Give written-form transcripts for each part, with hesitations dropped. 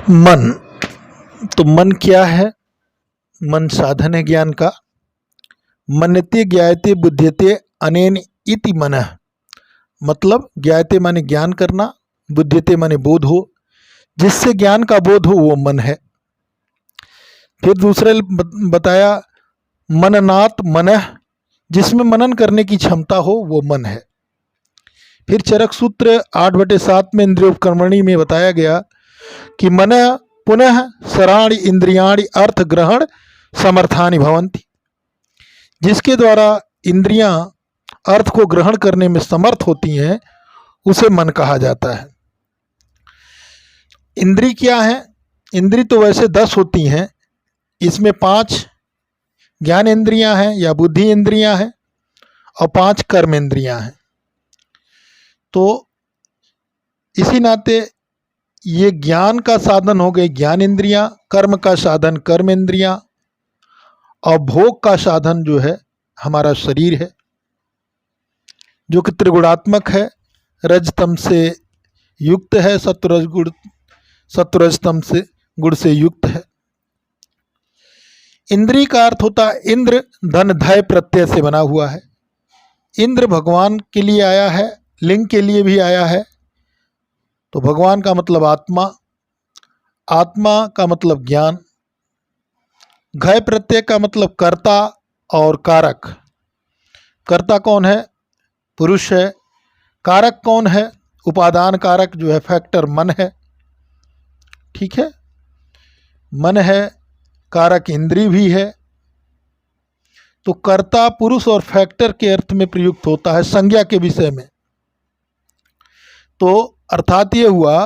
मन। तो मन क्या है? मन साधन है ज्ञान का। मन्यते ज्ञायते बुध्यते अनेन इति मनः। मतलब ज्ञायते माने ज्ञान करना, बुध्यते माने बोध हो, जिससे ज्ञान का बोध हो वो मन है। फिर दूसरे बताया मननात् मनः, जिसमें मनन करने की क्षमता हो वो मन है। फिर चरक सूत्र 8/7 में इंद्रियोपकर्मणी में बताया गया कि मन पुनः सराणि इंद्रियाणि अर्थ ग्रहण समर्थानि भवन्ति, जिसके द्वारा इंद्रियां अर्थ को ग्रहण करने में समर्थ होती हैं उसे मन कहा जाता है। इंद्री क्या है? इंद्री तो वैसे 10 होती हैं, इसमें 5 ज्ञान इंद्रियां हैं या बुद्धि इंद्रियां हैं और 5 कर्म इंद्रियां हैं। तो इसी नाते ये ज्ञान का साधन हो गए ज्ञान इंद्रियां, कर्म का साधन कर्म इंद्रियां और भोग का साधन जो है हमारा शरीर है, जो कि त्रिगुणात्मक है, रजतम से युक्त है, सत्वरजतम से गुण से युक्त है। इंद्री का अर्थ होता है इंद्र, धन धय प्रत्यय से बना हुआ है। इंद्र भगवान के लिए आया है, लिंग के लिए भी आया है। तो भगवान का मतलब आत्मा, आत्मा का मतलब ज्ञान, घय प्रत्यय का मतलब कर्ता और कारक। कर्ता कौन है? पुरुष है। कारक कौन है? उपादान कारक जो है फैक्टर मन है। ठीक है, मन है, कारक इंद्री भी है। तो कर्ता पुरुष और फैक्टर के अर्थ में प्रयुक्त होता है संज्ञा के विषय में। तो अर्थात ये हुआ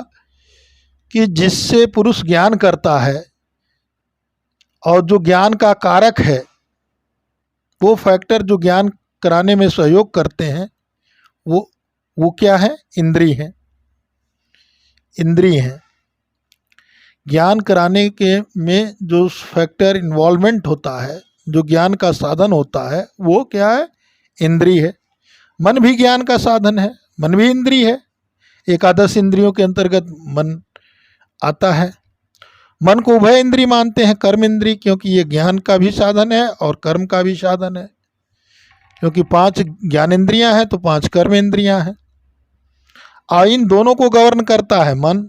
कि जिससे पुरुष ज्ञान करता है और जो ज्ञान का कारक है वो फैक्टर जो ज्ञान कराने में सहयोग करते हैं वो क्या है? इंद्री है, इंद्री है। ज्ञान कराने के में जो फैक्टर इन्वॉल्वमेंट होता है, जो ज्ञान का साधन होता है वो क्या है? इंद्री है। मन भी ज्ञान का साधन है, मन भी इंद्री है। एकादश इंद्रियों के अंतर्गत मन आता है। मन को उभय इंद्री मानते हैं, कर्म इंद्री, क्योंकि ये ज्ञान का भी साधन है और कर्म का भी साधन है। क्योंकि 5 ज्ञान इंद्रियां हैं तो 5 कर्म इंद्रियां हैं और इन दोनों को गवर्न करता है मन।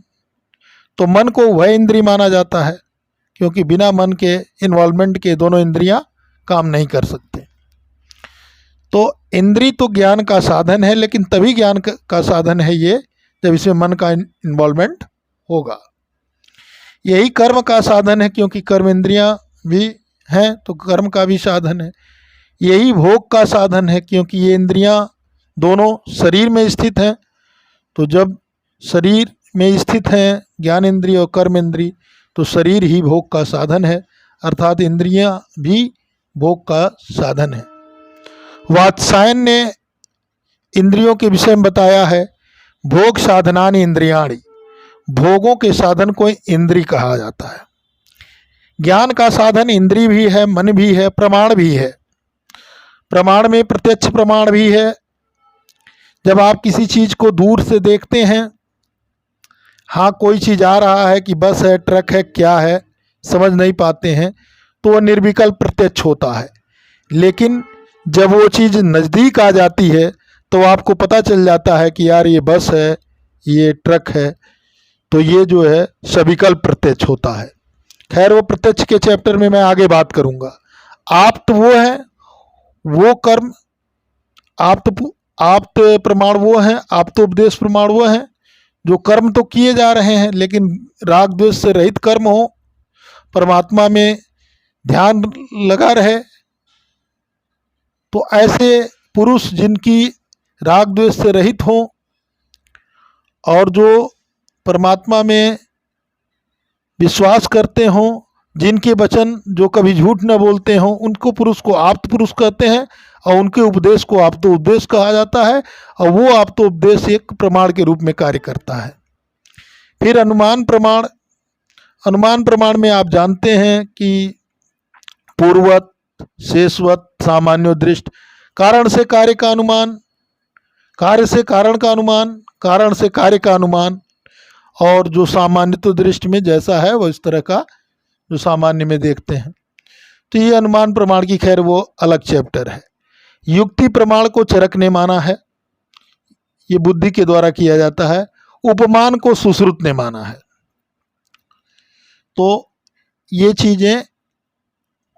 तो मन को उभय इंद्री माना जाता है, क्योंकि बिना मन के इन्वॉल्वमेंट के दोनों इंद्रियां काम नहीं कर सकते। तो इंद्री तो ज्ञान का साधन है, लेकिन तभी ज्ञान का साधन है ये जब इसमें मन का इन्वॉल्वमेंट होगा। यही कर्म का साधन है, क्योंकि कर्म इंद्रियां भी हैं तो कर्म का भी साधन है। यही भोग का साधन है, क्योंकि ये इंद्रियां दोनों शरीर में स्थित हैं। तो जब शरीर में स्थित हैं ज्ञान इंद्रिय और कर्म इंद्रिय, तो शरीर ही भोग का साधन है, अर्थात इंद्रियां भी भोग का साधन है। वात्सायन ने इंद्रियों के विषय में बताया है भोग साधनानि इंद्रियाणि, भोगों के साधन को इंद्री कहा जाता है। ज्ञान का साधन इंद्री भी है, मन भी है, प्रमाण भी है। प्रमाण में प्रत्यक्ष प्रमाण भी है। जब आप किसी चीज़ को दूर से देखते हैं, हाँ कोई चीज़ आ रहा है कि बस है, ट्रक है, क्या है समझ नहीं पाते हैं, तो वह निर्विकल्प प्रत्यक्ष होता है। लेकिन जब वो चीज़ नज़दीक आ जाती है तो आपको पता चल जाता है कि यार ये बस है, ये ट्रक है। तो ये जो है सविकल्प प्रत्यक्ष होता है। खैर वो प्रत्यक्ष के चैप्टर में मैं आगे बात करूँगा। आप्त वो है, वो कर्म, आप्त प्रमाण वो हैं, आप्तोपदेश प्रमाण वो हैं जो कर्म तो किए जा रहे हैं लेकिन राग द्वेष से रहित कर्म हो, परमात्मा में ध्यान लगा रहे। तो ऐसे पुरुष जिनकी राग द्वेष से रहित हों और जो परमात्मा में विश्वास करते हों, जिनके वचन जो कभी झूठ न बोलते हों, उनको पुरुष को आप्त पुरुष कहते हैं और उनके उपदेश को आप्तोपदेश कहा जाता है। और वो आप्तोपदेश एक प्रमाण के रूप में कार्य करता है। फिर अनुमान प्रमाण, अनुमान प्रमाण में आप जानते हैं कि पूर्ववत, शेषवत, सामान्योदृष्ट, कारण से कार्य का अनुमान, कार्य से कारण का अनुमान, कारण से कार्य का अनुमान और जो सामान्य तो दृष्टि में जैसा है वो इस तरह का जो सामान्य में देखते हैं। तो ये अनुमान प्रमाण की खैर वो अलग चैप्टर है। युक्ति प्रमाण को चरक ने माना है, ये बुद्धि के द्वारा किया जाता है। उपमान को सुश्रुत ने माना है। तो ये चीजें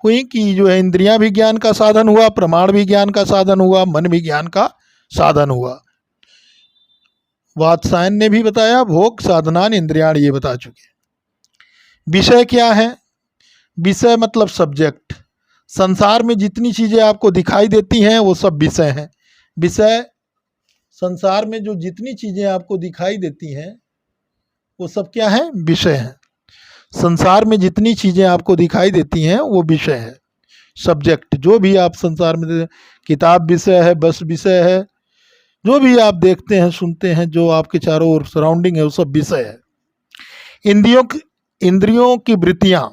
हुई कि जो है इंद्रियां भी ज्ञान का साधन हुआ, प्रमाण भी ज्ञान का साधन हुआ, मन भी ज्ञान का साधन हुआ। वात्सायन ने भी बताया, भोग साधनान इंद्रियाण, ये बता चुके। विषय क्या है? विषय मतलब सब्जेक्ट। संसार में जितनी चीजें आपको दिखाई देती हैं वो सब विषय हैं। विषय, संसार में जो जितनी चीजें आपको दिखाई देती हैं वो सब क्या है? विषय हैं। संसार में जितनी चीजें आपको दिखाई देती हैं वो विषय है, सब्जेक्ट। जो भी आप संसार में, किताब विषय है, बस विषय है, जो भी आप देखते हैं सुनते हैं, जो आपके चारों ओर सराउंडिंग है वो सब विषय है। इंद्रियों की वृत्तियां,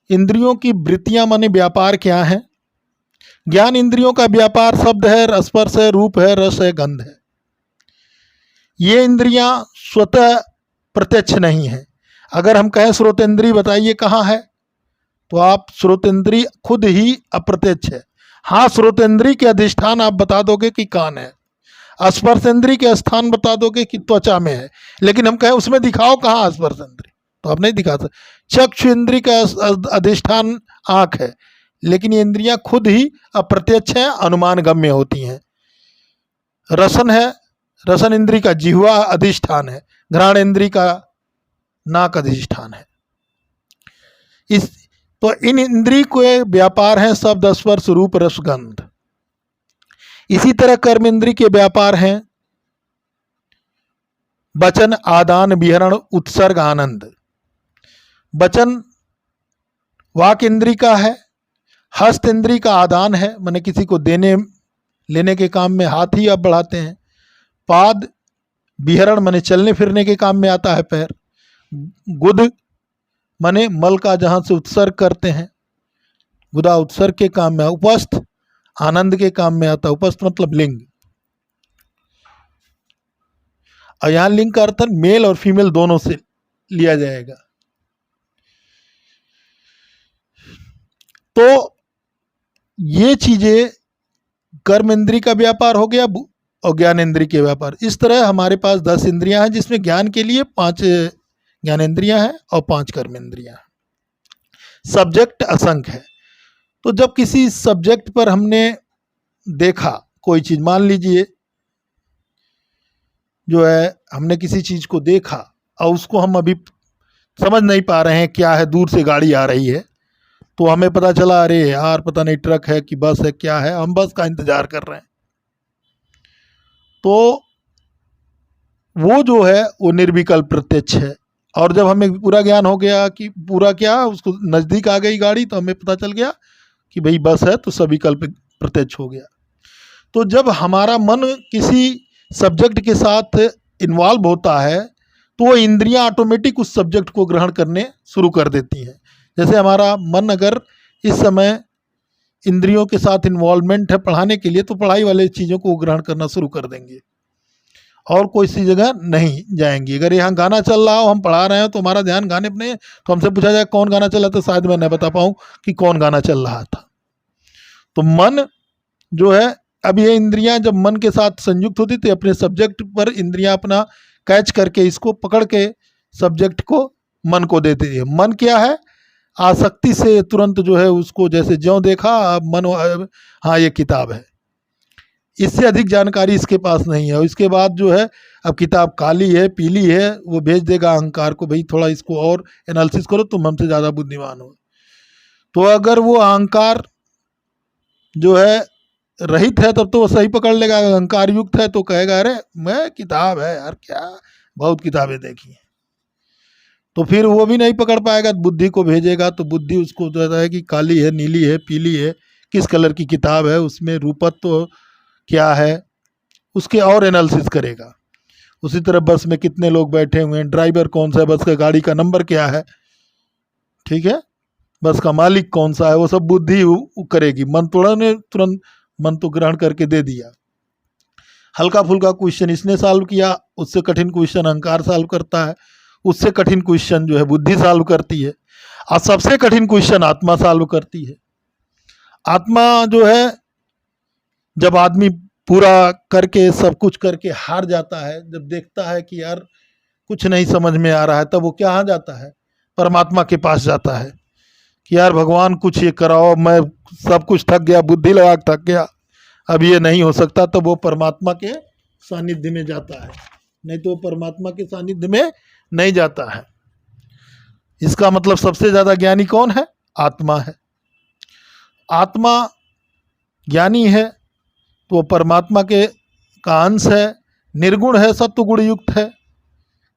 इंद्रियों की वृत्तियां माने व्यापार क्या है? ज्ञान इंद्रियों का व्यापार शब्द है, स्पर्श है, रूप है, रस है, गंध है। ये इंद्रियां स्वतः प्रत्यक्ष नहीं है। अगर हम कहें स्रोतेंद्री बताइए कहाँ है, तो आप स्रोतेंद्री खुद ही अप्रत्यक्ष है। हाँ, स्रोतेंद्री के अधिष्ठान आप बता दोगे कि कान है, स्पर्शेंद्री के स्थान बता दोगे कि त्वचा में है, लेकिन हम कहें उसमें दिखाओ कहाँ स्पर्शेंद्री, तो आप नहीं दिखा सकते। चक्षु इंद्री का अधिष्ठान आंख है, लेकिन ये इंद्रियां खुद ही अप्रत्यक्ष हैं, अनुमान गम्य होती हैं। रसन है, रसन इंद्री का जिह्वा अधिष्ठान है, घ्राण इंद्री का नाक अधिष्ठान है। इस तो इन इंद्री के व्यापार हैं शब्द, स्पर्श, रूप, रस, गंध। इसी तरह कर्म इंद्री के व्यापार हैं वचन, आदान, विहरण, उत्सर्ग, आनंद। वचन वाक इंद्री का है, हस्त इंद्री का आदान है, माने किसी को देने लेने के काम में हाथ ही आप बढ़ाते हैं। पाद विहरण माने चलने फिरने के काम में आता है पैर। गुद माने मल का जहाँ से उत्सर्ग करते हैं, गुदा उत्सर्ग के काम में। उपस्थ आनंद के काम में आता है, उपस्थ मतलब लिंग। और यहाँ लिंग का अर्थ मेल और फीमेल दोनों से लिया जाएगा। तो ये चीजें कर्म इंद्री का व्यापार हो गया और ज्ञान इंद्री के व्यापार। इस तरह हमारे पास 10 इंद्रियां हैं, जिसमें ज्ञान के लिए 5 ज्ञान इंद्रियां हैं और 5 कर्म इंद्रियां हैं। सब्जेक्ट असंख्य है। तो जब किसी सब्जेक्ट पर हमने देखा कोई चीज, मान लीजिए जो है हमने किसी चीज को देखा और उसको हम अभी समझ नहीं पा रहे हैं क्या है, दूर से गाड़ी आ रही है, तो हमें पता चला अरे यार पता नहीं ट्रक है कि बस है, क्या है, हम बस का इंतजार कर रहे हैं। तो वो जो है वो निर्विकल्प प्रत्यक्ष है। और जब हमें पूरा ज्ञान हो गया कि पूरा क्या, उसको नज़दीक आ गई गाड़ी, तो हमें पता चल गया कि भाई बस है, तो सविकल्प प्रत्यक्ष हो गया। तो जब हमारा मन किसी सब्जेक्ट के साथ इन्वॉल्व होता है तो वो इंद्रियां ऑटोमेटिक उस सब्जेक्ट को ग्रहण करने शुरू कर देती हैं। जैसे हमारा मन अगर इस समय इंद्रियों के साथ इन्वॉल्वमेंट है पढ़ाने के लिए, तो पढ़ाई वाले चीज़ों को ग्रहण करना शुरू कर देंगे और कोई सी जगह नहीं जाएंगी। अगर यहाँ गाना चल रहा हो, हम पढ़ा रहे हैं, तो हमारा ध्यान गाने पर नहीं है, तो हमसे पूछा जाए कौन गाना चल रहा, तो शायद मैं नहीं बता पाऊँ कि कौन गाना चल रहा था। तो मन जो है, अब ये इंद्रियां जब मन के साथ संयुक्त होती तो अपने सब्जेक्ट पर इंद्रियां अपना कैच करके इसको पकड़ के सब्जेक्ट को मन को देती है। मन क्या है? आसक्ति से तुरंत जो है उसको जैसे ज्यों देखा, अब मन हाँ ये किताब है, इससे अधिक जानकारी इसके पास नहीं है। और इसके बाद जो है अब किताब काली है, पीली है, वो भेज देगा अहंकार को, भाई थोड़ा इसको और एनालिसिस करो, तुम हमसे ज़्यादा बुद्धिमान हो। तो अगर वो अहंकार जो है रहित है तब तो वो सही पकड़ लेगा, अहंकार युक्त है तो कहेगा अरे मैं किताब है यार, क्या बहुत किताबें देखी हैं, तो फिर वो भी नहीं पकड़ पाएगा, बुद्धि को भेजेगा, तो बुद्धि उसको कहता है कि काली है, नीली है, पीली है, किस कलर की किताब है, उसमें रूपत्व तो क्या है, उसके और एनालिसिस करेगा। उसी तरह बस में कितने लोग बैठे हुए हैं, ड्राइवर कौन सा है, बस का गाड़ी का नंबर क्या है, ठीक है, बस का मालिक कौन सा है, वो सब बुद्धि करेगी। मन थोड़ा ने तुरंत मन तो ग्रहण करके दे दिया। हल्का फुल्का क्वेश्चन इसने सॉल्व किया, उससे कठिन क्वेश्चन अहंकार सॉल्व करता है, उससे कठिन क्वेश्चन जो है बुद्धि सॉल्व करती है, और सबसे कठिन क्वेश्चन आत्मा सॉल्व करती है। आत्मा जो है, जब आदमी पूरा करके सब कुछ करके हार जाता है, जब देखता है कि यार कुछ नहीं समझ में आ रहा है, तब वो कहाँ जाता है? परमात्मा के पास जाता है कि यार भगवान कुछ ये कराओ, मैं सब कुछ थक गया, बुद्धि लगा के थक गया, अब ये नहीं हो सकता। तब वो परमात्मा के सानिध्य में जाता है, नहीं तो वो परमात्मा के सानिध्य में नहीं जाता है। इसका मतलब सबसे ज्यादा ज्ञानी कौन है? आत्मा है। आत्मा ज्ञानी है तो वो परमात्मा के का अंश है, निर्गुण है, सत्व गुण युक्त है।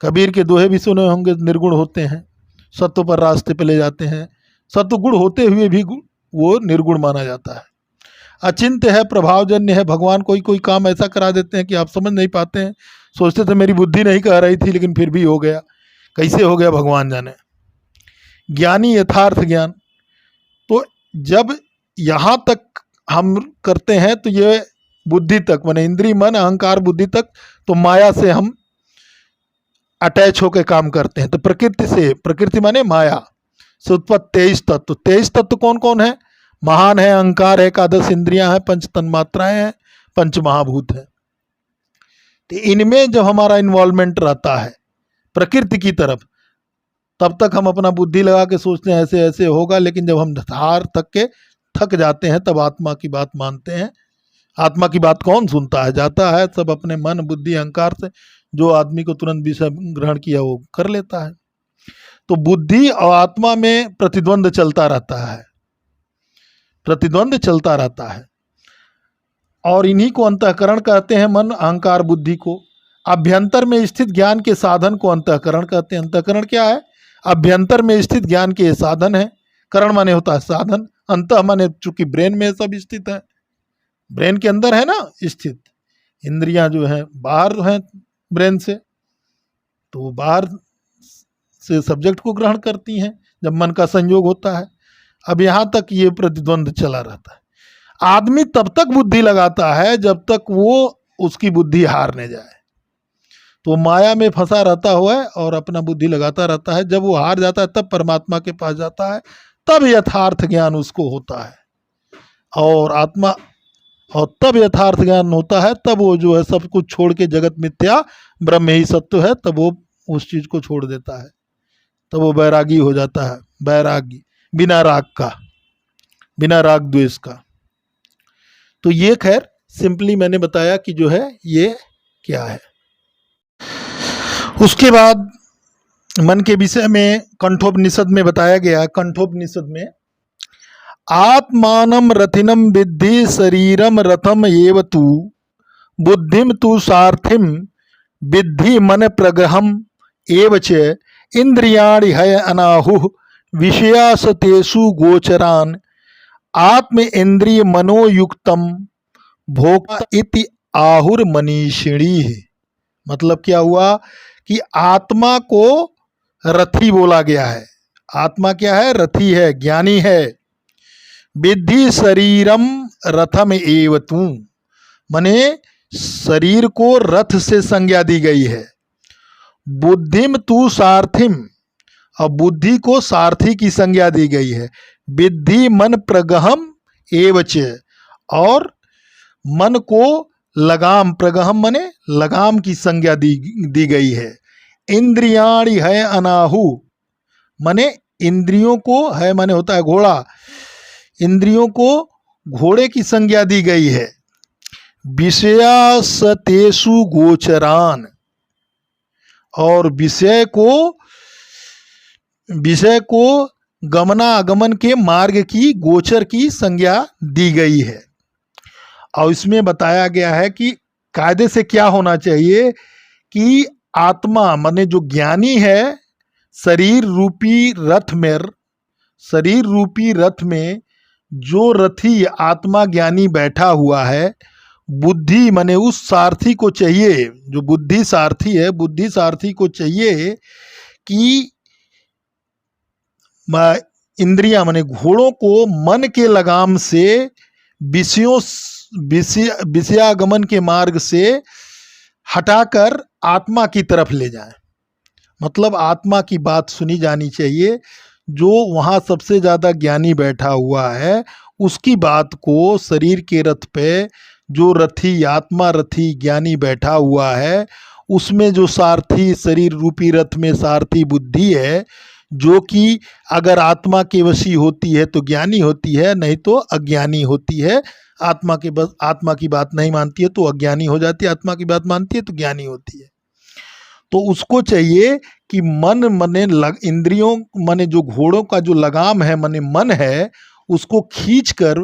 कबीर के दोहे भी सुने होंगे, निर्गुण होते हैं सत्व पर रास्ते पे ले जाते हैं, सत्व गुण होते हुए भी वो निर्गुण माना जाता है। अचिंत्य है, प्रभावजन्य है। भगवान कोई कोई काम ऐसा करा देते हैं कि आप समझ नहीं पाते हैं, सोचते थे मेरी बुद्धि नहीं कह रही थी लेकिन फिर भी हो गया, कैसे हो गया भगवान जाने। ज्ञानी यथार्थ ज्ञान। तो जब यहाँ तक हम करते हैं तो ये बुद्धि तक, माने इंद्रिय मन अहंकार बुद्धि तक, तो माया से हम अटैच होकर काम करते हैं। तो प्रकृति से, प्रकृति माने माया से उत्पत्त 23 तत्व। 23 तत्व कौन कौन है? महान है, अहंकार है, एकादश इंद्रियां हैं, पंच तन्मात्राएं हैं, पंच महाभूत है। तो इनमें जब हमारा इन्वॉल्वमेंट रहता है प्रकृति की तरफ, तब तक हम अपना बुद्धि लगा के सोचते हैं ऐसे ऐसे होगा, लेकिन जब हम हार थक जाते हैं तब आत्मा की बात मानते हैं। आत्मा की बात कौन सुनता है? जाता है सब अपने मन बुद्धि अहंकार से, जो आदमी को तुरंत विषय ग्रहण किया वो कर लेता है। तो बुद्धि और आत्मा में प्रतिद्वंद चलता रहता है, प्रतिद्वंद चलता रहता है, और इन्हीं को अंतःकरण कहते हैं, मन अहंकार बुद्धि को। अभ्यंतर में स्थित ज्ञान के साधन को अंतःकरण कहते हैं। अंतःकरण क्या है? अभ्यंतर में स्थित ज्ञान के साधन है। करण माने होता है साधन, अंतः माने चूंकि ब्रेन में सब स्थित है, ब्रेन के अंदर है ना स्थित। इंद्रियां जो है बाहर हैं ब्रेन से, तो वो बाहर से सब्जेक्ट को ग्रहण करती हैं जब मन का संयोग होता है। अब यहाँ तक ये प्रतिद्वंद चला रहता है। आदमी तब तक बुद्धि लगाता है जब तक वो उसकी बुद्धि हार न जाए, तो माया में फंसा रहता हुआ है और अपना बुद्धि लगाता रहता है। जब वो हार जाता है तब परमात्मा के पास जाता है, तब यथार्थ ज्ञान उसको होता है। और आत्मा, और तब यथार्थ ज्ञान होता है, तब वो जो है सब कुछ छोड़ के, जगत मिथ्या ब्रह्म ही सत्य है, तब वो उस चीज को छोड़ देता है, तब वो बैरागी हो जाता है। बैरागी बिना राग का, बिना राग द्वेष का। तो ये खैर सिंपली मैंने बताया कि जो है ये क्या है। उसके बाद मन के विषय में कंठोपनिषद में बताया गया। कंठोपनिषद में आत्मानम रथिनम विद्धि शरीरम रथम एव तु बुद्धिम तु सारथिम विद्धि मन प्रग्रहम एव च इंद्रियाणि हय अनाहुः विषयासतेषु गोचरान आत्म इंद्रिय मनोयुक्तम भोक्ता इति आहुर मनीषिणी। मतलब क्या हुआ कि आत्मा को रथी बोला गया है। आत्मा क्या है? रथी है, ज्ञानी है। विद्धि शरीरम रथम एव तु, माने शरीर को रथ से संज्ञा दी गई है। बुद्धिम तु सारथिम, और बुद्धि को सारथी की संज्ञा दी गई है। विद्धि मन प्रगहम एवच, और मन को लगाम, प्रगहम माने लगाम की संज्ञा दी गई है। इंद्रियाणि है अनाहु, माने इंद्रियों को, है माने होता है घोड़ा, इंद्रियों को घोड़े की संज्ञा दी गई है। विषयासतेषु गोचरान, और विषय को गमनागमन के मार्ग की, गोचर की संज्ञा दी गई है। और इसमें बताया गया है कि कायदे से क्या होना चाहिए कि आत्मा माने जो ज्ञानी है, शरीर रूपी रथ में जो रथी आत्मा ज्ञानी बैठा हुआ है, बुद्धि माने उस सारथी को चाहिए, जो बुद्धि सारथी है, बुद्धि सारथी को चाहिए कि इंद्रियां माने घोड़ों को मन के लगाम से विषयों विषयागमन के मार्ग से हटाकर आत्मा की तरफ ले जाए। मतलब आत्मा की बात सुनी जानी चाहिए। जो वहाँ सबसे ज़्यादा ज्ञानी बैठा हुआ है उसकी बात को शरीर के रथ पे जो रथी आत्मा रथी ज्ञानी बैठा हुआ है उसमें जो सारथी शरीर रूपी रथ में सारथी बुद्धि है, जो कि अगर आत्मा के वशी होती है तो ज्ञानी होती है, नहीं तो अज्ञानी होती है। आत्मा की बात नहीं मानती है तो अज्ञानी हो जाती है, आत्मा की बात मानती है तो ज्ञानी होती है। तो उसको चाहिए कि मन मने इंद्रियों मने जो घोड़ों का जो लगाम है मने मन है उसको खींचकर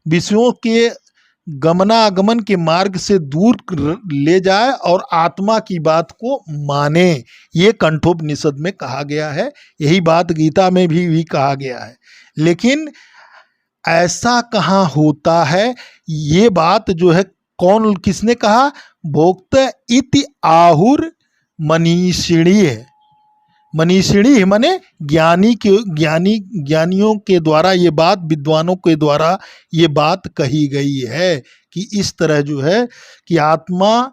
विषयों के गमनागमन के मार्ग से दूर ले जाए और आत्मा की बात को माने। ये कंठोपनिषद में कहा गया है, यही बात गीता में भी कहा गया है। लेकिन ऐसा कहाँ होता है? ये बात जो है कौन किसने कहा? भोक्त इति आहुर मनीषिणी है। मनीषिणी माने ज्ञानियों के द्वारा ये बात, विद्वानों के द्वारा ये बात कही गई है कि इस तरह जो है कि आत्मा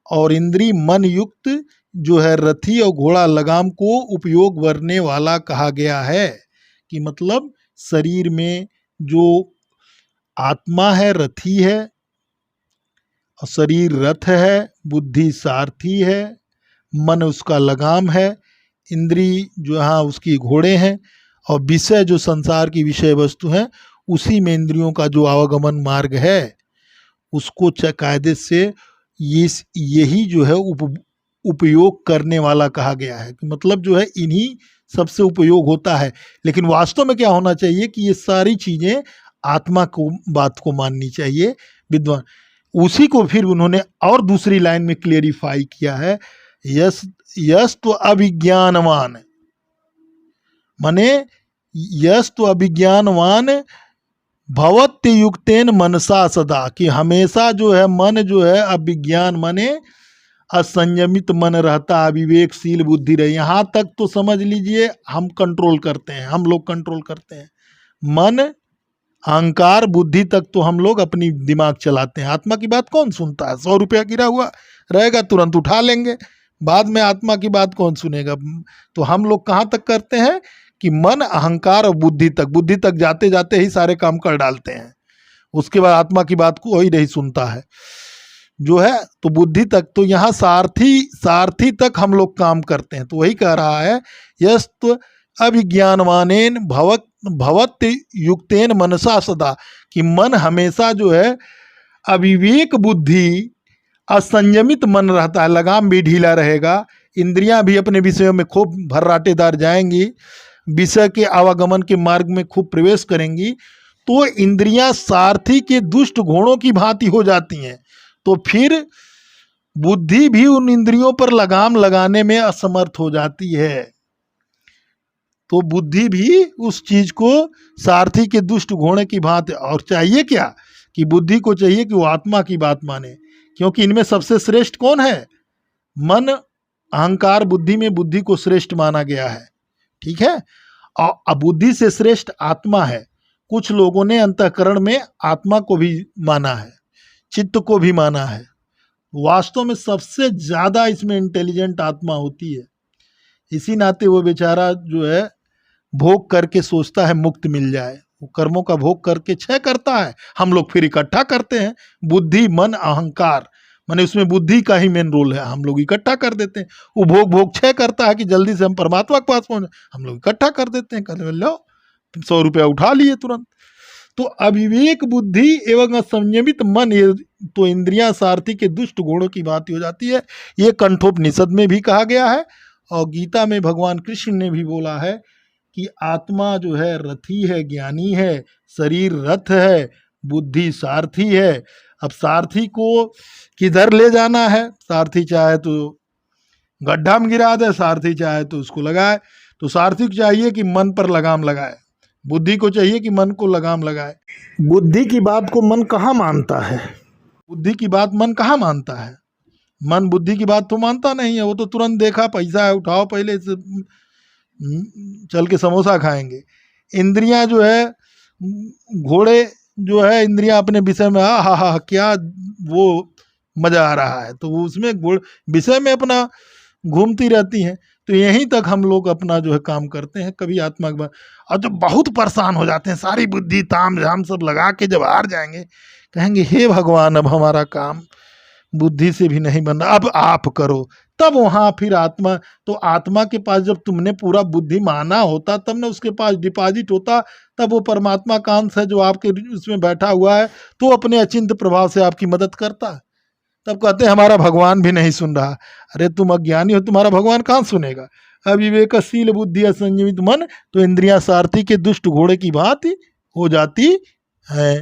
और इंद्री मन युक्त जो है रथी और घोड़ा लगाम को उपयोग करने वाला कहा गया है। कि मतलब शरीर में जो आत्मा है रथी है और शरीर रथ है, बुद्धि सारथी है, मन उसका लगाम है, इंद्री जो हाँ उसकी घोड़े हैं और विषय जो संसार की विषय वस्तु हैं उसी में इंद्रियों का जो आवागमन मार्ग है उसको कायदे से यही जो है उपयोग करने वाला कहा गया है। मतलब जो है इन्हीं सबसे उपयोग होता है। लेकिन वास्तव में क्या होना चाहिए कि ये सारी चीज़ें आत्मा को बात को माननी चाहिए विद्वान। उसी को फिर उन्होंने और दूसरी लाइन में क्लियरिफाई किया है, यस तो अभिज्ञानवान माने यस तो अभिज्ञानवान भवत्य युक्तेन मनसा सदा, कि हमेशा जो है मन जो है अभिज्ञान माने असंयमित मन रहता, अविवेकशील बुद्धि रहे। यहाँ तक तो समझ लीजिए हम कंट्रोल करते हैं, हम लोग कंट्रोल करते हैं। मन अहंकार बुद्धि तक तो हम लोग अपनी दिमाग चलाते हैं। आत्मा की बात कौन सुनता है? 100 रुपया गिरा हुआ रहेगा तुरंत उठा लेंगे, बाद में आत्मा की बात कौन सुनेगा? तो हम लोग कहाँ तक करते हैं कि मन अहंकार और बुद्धि तक जाते जाते ही सारे काम कर डालते हैं। उसके बाद आत्मा की बात को वही नहीं सुनता है जो है। तो बुद्धि तक, तो यहाँ सारथी तक हम लोग काम करते हैं। तो वही कह रहा है यस्त अभिज्ञानवानेन भवत्य युक्तेन मनसा सदा, कि मन हमेशा जो है अविवेक बुद्धि असंयमित मन रहता है, लगाम भी ढीला रहेगा, इंद्रियां भी अपने विषयों में खूब भर्राटेदार जाएंगी, विषय के आवागमन के मार्ग में खूब प्रवेश करेंगी, तो इंद्रियां सारथी के दुष्ट घोड़ों की भांति हो जाती हैं। तो फिर बुद्धि भी उन इंद्रियों पर लगाम लगाने में असमर्थ हो जाती है। तो बुद्धि भी उस चीज को सारथी के दुष्ट घोड़े की भांति, और चाहिए क्या कि बुद्धि को चाहिए कि वो आत्मा की बात माने, क्योंकि इनमें सबसे श्रेष्ठ कौन है? मन अहंकार बुद्धि में बुद्धि को श्रेष्ठ माना गया है, ठीक है। और बुद्धि से श्रेष्ठ आत्मा है। कुछ लोगों ने अंतःकरण में आत्मा को भी माना है, चित्त को भी माना है। वास्तव में सबसे ज्यादा इसमें इंटेलिजेंट आत्मा होती है। इसी नाते वो बेचारा जो है भोग करके सोचता है मुक्त मिल जाए, वो कर्मों का भोग करके क्षय करता है, हम लोग फिर इकट्ठा करते हैं। बुद्धि मन अहंकार माने उसमें बुद्धि का ही मेन रोल है, हम लोग इकट्ठा कर देते हैं। वो भोग क्षय करता है कि जल्दी से हम परमात्मा के पास पहुंचे, हम लोग इकट्ठा कर देते हैं, कहते लो 100 रुपया उठा लिए तुरंत। तो अविवेक बुद्धि एवं असंयमित मन, ये तो इंद्रियां सारथी के दुष्ट गुणों की भांति हो जाती है। ये कंठोपनिषद में भी कहा गया है और गीता में भगवान कृष्ण ने भी बोला है कि आत्मा जो है रथी है, ज्ञानी है, शरीर रथ है, बुद्धि सारथी है। अब सारथी को किधर ले जाना है? सारथी चाहे तो गड्ढा में गिरा दे, सारथी चाहे तो उसको लगाए। तो सारथी को चाहिए कि मन पर लगाम लगाए, बुद्धि को चाहिए कि मन को लगाम लगाए। बुद्धि की बात को मन कहाँ मानता है? बुद्धि की बात मन कहाँ मानता है? मन बुद्धि की बात तो मानता नहीं है। वो तो तुरंत देखा पैसा है उठाओ, पहले से चल के समोसा खाएंगे। इंद्रियां जो है घोड़े जो है इंद्रियां अपने विषय में हा क्या वो मजा आ रहा है, तो वो उसमें विषय में अपना घूमती रहती हैं। तो यहीं तक हम लोग अपना जो है काम करते हैं, कभी आत्मा के बारे। और जब बहुत परेशान हो जाते हैं, सारी बुद्धि ताम झाम सब लगा के जब हार जाएंगे, कहेंगे हे भगवान अब हमारा काम बुद्धि से भी नहीं बन रहा, अब आप करो। तब वहां फिर आत्मा, तो आत्मा के पास जब तुमने पूरा बुद्धि माना होता, तब ना उसके पास डिपॉजिट होता, तब वो परमात्मा का अंश है जो आपके उसमें बैठा हुआ है, तो अपने अचिंत प्रभाव से आपकी मदद करता है। तब कहते हैं हमारा भगवान भी नहीं सुन रहा। अरे तुम अज्ञानी हो, तुम्हारा भगवान कहाँ सुनेगा। अविवेकशील बुद्धि असंयमित मन, तो इंद्रियां सारथी के दुष्ट घोड़े की भांति हो जाती है।